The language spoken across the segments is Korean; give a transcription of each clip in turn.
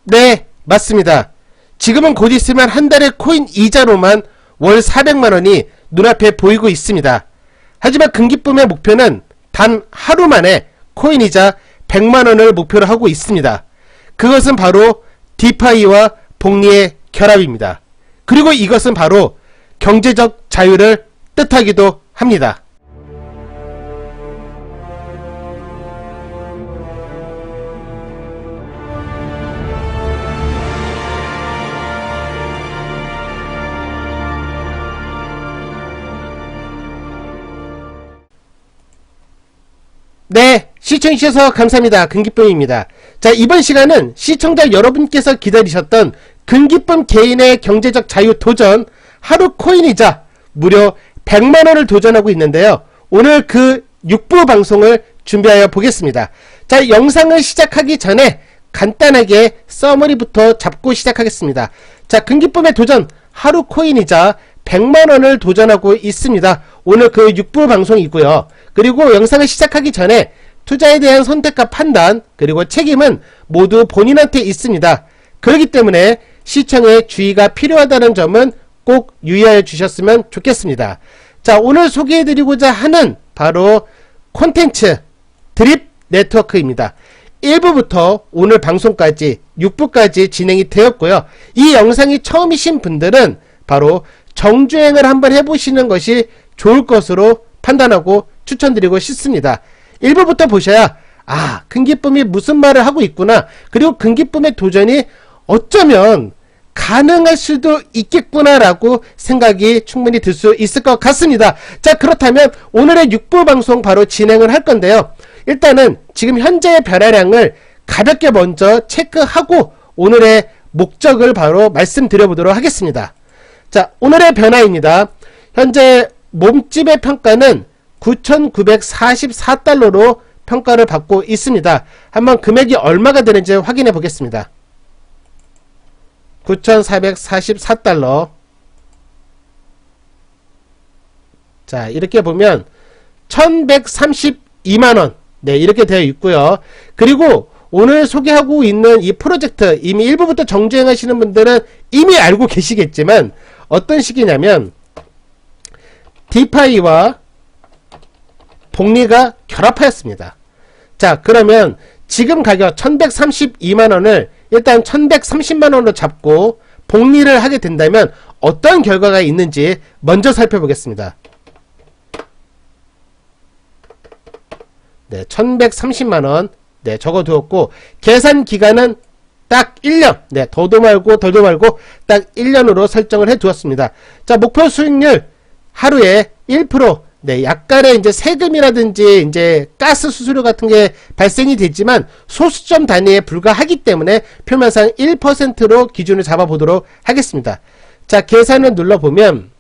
네, 맞습니다. 지금은 곧 있으면 한 달에 코인 이자로만 월 400만원이 눈앞에 보이고 있습니다. 하지만 금기쁨의 목표는 단 하루 만에 코인 이자 100만원을 목표로 하고 있습니다. 그것은 바로 디파이와 복리의 결합입니다. 그리고 이것은 바로 경제적 자유를 뜻하기도 합니다. 네, 시청해주셔서 감사합니다. 금기쁨입니다. 자, 이번 시간은 시청자 여러분께서 기다리셨던 금기쁨 개인의 경제적 자유 도전 하루 코인이자 무려 100만원을 도전하고 있는데요. 오늘 그 6부 방송을 준비하여 보겠습니다. 자, 영상을 시작하기 전에 간단하게 서머리부터 잡고 시작하겠습니다. 자, 금기쁨의 도전 하루 코인이자 100만원을 도전하고 있습니다. 오늘 그 6부 방송이고요. 그리고 영상을 시작하기 전에 투자에 대한 선택과 판단 그리고 책임은 모두 본인한테 있습니다. 그렇기 때문에 시청에 주의가 필요하다는 점은 꼭 유의하여 주셨으면 좋겠습니다. 자, 오늘 소개해드리고자 하는 바로 콘텐츠 드립 네트워크입니다. 1부부터 오늘 방송까지 6부까지 진행이 되었고요. 이 영상이 처음이신 분들은 바로 정주행을 한번 해보시는 것이 좋을 것으로 판단하고 추천드리고 싶습니다. 1부부터 보셔야 금기쁨이 무슨 말을 하고 있구나, 그리고 금기쁨의 도전이 어쩌면 가능할 수도 있겠구나 라고 생각이 충분히 들 수 있을 것 같습니다. 자, 그렇다면 오늘의 6부 방송 바로 진행을 할 건데요. 일단은 지금 현재의 변화량을 가볍게 먼저 체크하고 오늘의 목적을 바로 말씀드려 보도록 하겠습니다. 자, 오늘의 변화입니다. 현재 몸집의 평가는 9,944달러로 평가를 받고 있습니다. 한번 금액이 얼마가 되는지 확인해 보겠습니다. 9,444달러. 자, 이렇게 보면 1,132만원 네, 이렇게 되어 있고요. 그리고 오늘 소개하고 있는 이 프로젝트 이미 1부부터 정주행 하시는 분들은 이미 알고 계시겠지만 어떤 식이냐면 디파이와 복리가 결합하였습니다. 자, 그러면 지금 가격 1132만원을 일단 1130만원으로 잡고 복리를 하게 된다면 어떤 결과가 있는지 먼저 살펴보겠습니다. 네, 1130만원 네, 적어두었고 계산 기간은 딱 1년 네, 더도 말고 덜도 말고 딱 1년으로 설정을 해 두었습니다. 자, 목표 수익률 하루에 1% 네, 약간의 이제 세금이라든지 이제 가스 수수료 같은 게 발생이 되지만 소수점 단위에 불과하기 때문에 표면상 1%로 기준을 잡아 보도록 하겠습니다. 자, 계산을 눌러보면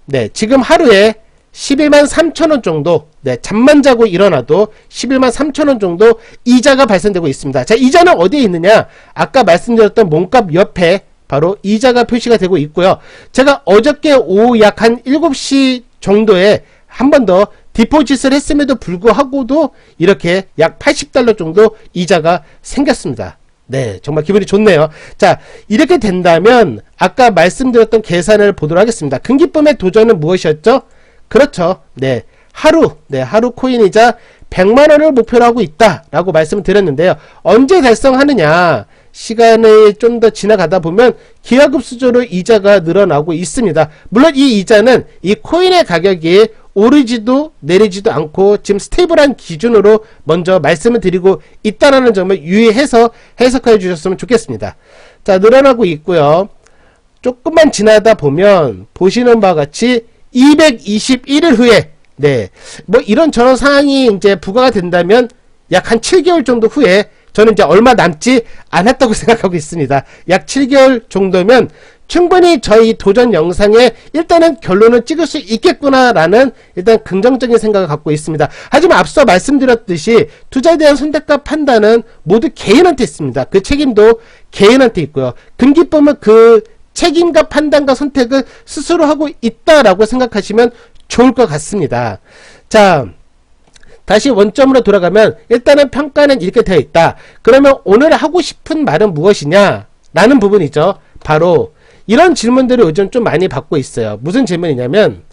네, 지금 하루에 11만 3천원 정도 네, 잠만 자고 일어나도 11만 3천원 정도 이자가 발생되고 있습니다. 자, 이자는 어디에 있느냐? 아까 말씀드렸던 몸값 옆에 바로 이자가 표시가 되고 있고요. 제가 어저께 오후 약 한 7시 정도에 한 번 더 디포짓을 했음에도 불구하고도 이렇게 약 80달러 정도 이자가 생겼습니다. 네, 정말 기분이 좋네요. 자, 이렇게 된다면 아까 말씀드렸던 계산을 보도록 하겠습니다. 금기쁨의 도전은 무엇이었죠? 그렇죠. 네, 하루 코인이자 100만원을 목표로 하고 있다라고 말씀을 드렸는데요. 언제 달성하느냐? 시간이 좀 더 지나가다 보면 기하급수적으로 이자가 늘어나고 있습니다. 물론 이 이자는 이 코인의 가격이 오르지도 내리지도 않고 지금 스테이블한 기준으로 먼저 말씀을 드리고 있다는 점을 유의해서 해석해 주셨으면 좋겠습니다. 자, 늘어나고 있고요. 조금만 지나다 보면 보시는 바와 같이 221일 후에 네, 뭐 이런 저런 상황이 이제 부과가 된다면 약 한 7개월 정도 후에 저는 이제 얼마 남지 않았다고 생각하고 있습니다. 약 7개월 정도면 충분히 저희 도전 영상에 일단은 결론을 찍을 수 있겠구나라는 일단 긍정적인 생각을 갖고 있습니다. 하지만 앞서 말씀드렸듯이 투자에 대한 선택과 판단은 모두 개인한테 있습니다. 그 책임도 개인한테 있고요. 금기쁨은 그 책임과 판단과 선택을 스스로 하고 있다라고 생각하시면 좋을 것 같습니다. 자, 다시 원점으로 돌아가면 일단은 평가는 이렇게 되어 있다. 그러면 오늘 하고 싶은 말은 무엇이냐? 라는 부분이죠. 바로 이런 질문들을 요즘 좀 많이 받고 있어요. 무슨 질문이냐면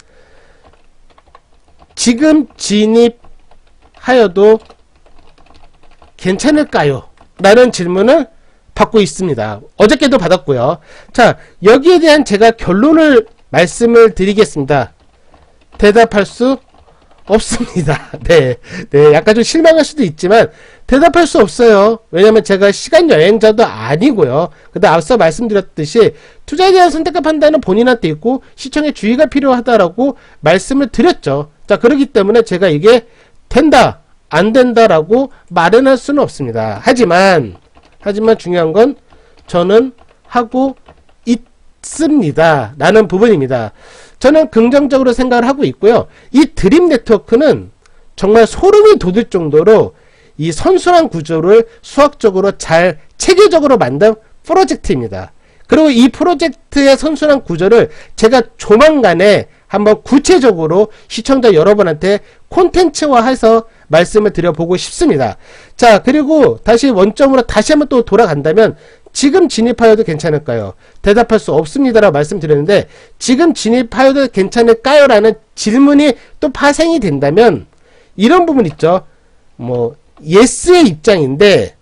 지금 진입하여도 괜찮을까요? 라는 질문을 받고 있습니다. 어저께도 받았고요. 자, 여기에 대한 제가 결론을 말씀을 드리겠습니다. 대답할 수 없습니다. 네, 약간 좀 실망할 수도 있지만 대답할 수 없어요. 왜냐면 제가 시간 여행자도 아니고요. 근데 앞서 말씀드렸듯이 투자에 대한 선택과 판단은 본인한테 있고 시청에 주의가 필요하다라고 말씀을 드렸죠. 자, 그렇기 때문에 제가 이게 된다, 안 된다라고 말은 할 수는 없습니다. 하지만 중요한 건 저는 하고 있습니다. 라는 부분입니다. 저는 긍정적으로 생각을 하고 있고요. 이 드림 네트워크는 정말 소름이 돋을 정도로 이 선순환 구조를 수학적으로 잘 체계적으로 만든 프로젝트입니다. 그리고 이 프로젝트의 선순환 구조를 제가 조만간에 한번 구체적으로 시청자 여러분한테 콘텐츠화해서 말씀을 드려보고 싶습니다. 자, 그리고 다시 원점으로 다시 한번 또 돌아간다면 지금 진입하여도 괜찮을까요? 대답할 수 없습니다라고 말씀드렸는데 지금 진입하여도 괜찮을까요? 라는 질문이 또 파생이 된다면 이런 부분 있죠. 뭐 예스의 입장인데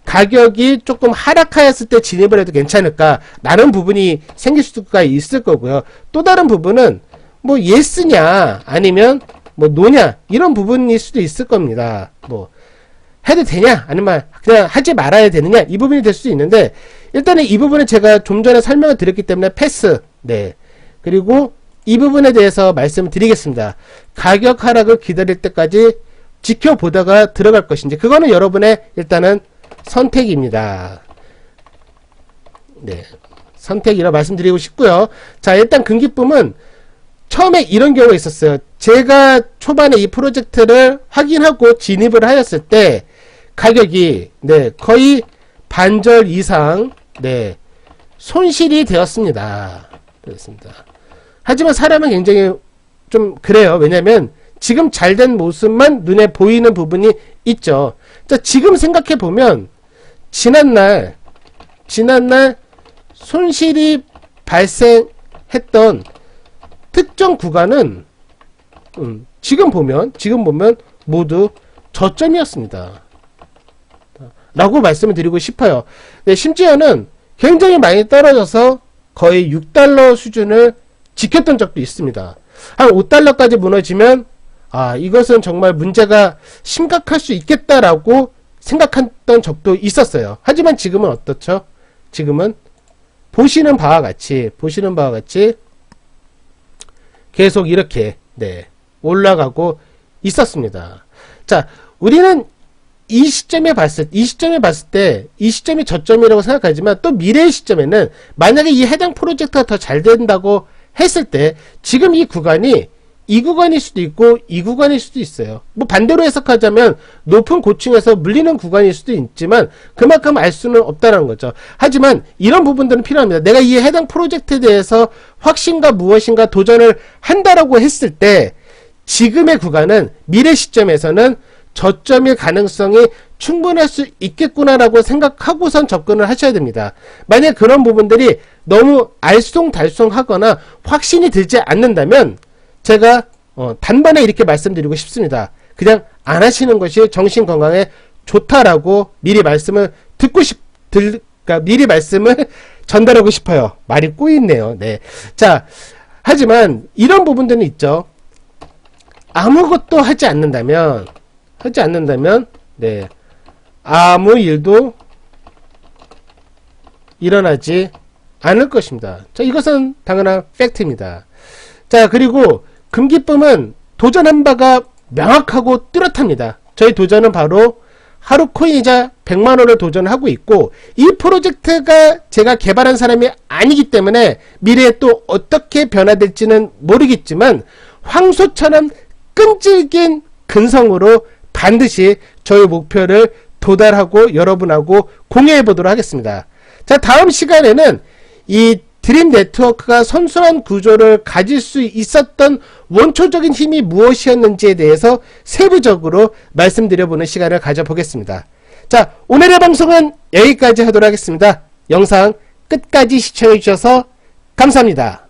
가격이 조금 하락하였을 때 진입을 해도 괜찮을까? 라는 부분이 생길 수가 있을 거고요. 또 다른 부분은 뭐 예스냐 아니면 뭐 노냐 이런 부분일 수도 있을 겁니다. 뭐 해도 되냐 아니면 그냥 하지 말아야 되느냐 이 부분이 될 수도 있는데 일단은 이 부분은 제가 좀 전에 설명을 드렸기 때문에 패스. 네. 그리고 이 부분에 대해서 말씀을 드리겠습니다. 가격 하락을 기다릴 때까지 지켜보다가 들어갈 것인지 그거는 여러분의 일단은 선택입니다. 네. 선택이라 말씀드리고 싶고요. 자, 일단 금기쁨은 처음에 이런 경우가 있었어요. 제가 초반에 이 프로젝트를 확인하고 진입을 하였을 때 가격이 거의 반절 이상 손실이 되었습니다. 그렇습니다. 하지만 사람은 굉장히 좀 그래요. 왜냐면 지금 잘된 모습만 눈에 보이는 부분이 있죠. 자, 지금 생각해 보면 지난날 손실이 발생했던 특정 구간은 지금 보면 모두 저점이었습니다. 라고 말씀을 드리고 싶어요. 네, 심지어는 굉장히 많이 떨어져서 거의 6달러 수준을 지켰던 적도 있습니다. 한 5달러까지 무너지면 이것은 정말 문제가 심각할 수 있겠다라고 생각했던 적도 있었어요. 하지만 지금은 어떻죠? 지금은 보시는 바와 같이 계속 이렇게 올라가고 있었습니다. 자, 우리는 이 시점에 봤을 때 이 시점이 저점이라고 생각하지만 또 미래의 시점에는 만약에 이 해당 프로젝트가 더 잘 된다고 했을 때 지금 이 구간이 이 구간일 수도 있고 이 구간일 수도 있어요. 뭐 반대로 해석하자면 높은 고층에서 물리는 구간일 수도 있지만 그만큼 알 수는 없다는 거죠. 하지만 이런 부분들은 필요합니다. 내가 이 해당 프로젝트에 대해서 확신과 무엇인가 도전을 한다라고 했을 때 지금의 구간은 미래 시점에서는 저점일 가능성이 충분할 수 있겠구나라고 생각하고선 접근을 하셔야 됩니다. 만약 그런 부분들이 너무 알쏭달쏭하거나 확신이 들지 않는다면 제가 단번에 이렇게 말씀드리고 싶습니다. 그냥 안 하시는 것이 정신 건강에 좋다라고 미리 말씀을 미리 말씀을 전달하고 싶어요. 말이 꼬이네요. 네. 자, 하지만 이런 부분들은 있죠. 아무것도 하지 않는다면 아무 일도 일어나지 않을 것입니다. 자, 이것은 당연한 팩트입니다. 자, 그리고 금기쁨은 도전한 바가 명확하고 뚜렷합니다. 저희 도전은 바로 하루 코인이자 100만원을 도전하고 있고 이 프로젝트가 제가 개발한 사람이 아니기 때문에 미래에 또 어떻게 변화될지는 모르겠지만 황소처럼 끈질긴 근성으로 반드시 저희 목표를 도달하고 여러분하고 공유해 보도록 하겠습니다. 자, 다음 시간에는 이 드림 네트워크가 선순환 구조를 가질 수 있었던 원초적인 힘이 무엇이었는지에 대해서 세부적으로 말씀드려보는 시간을 가져보겠습니다. 자, 오늘의 방송은 여기까지 하도록 하겠습니다. 영상 끝까지 시청해주셔서 감사합니다.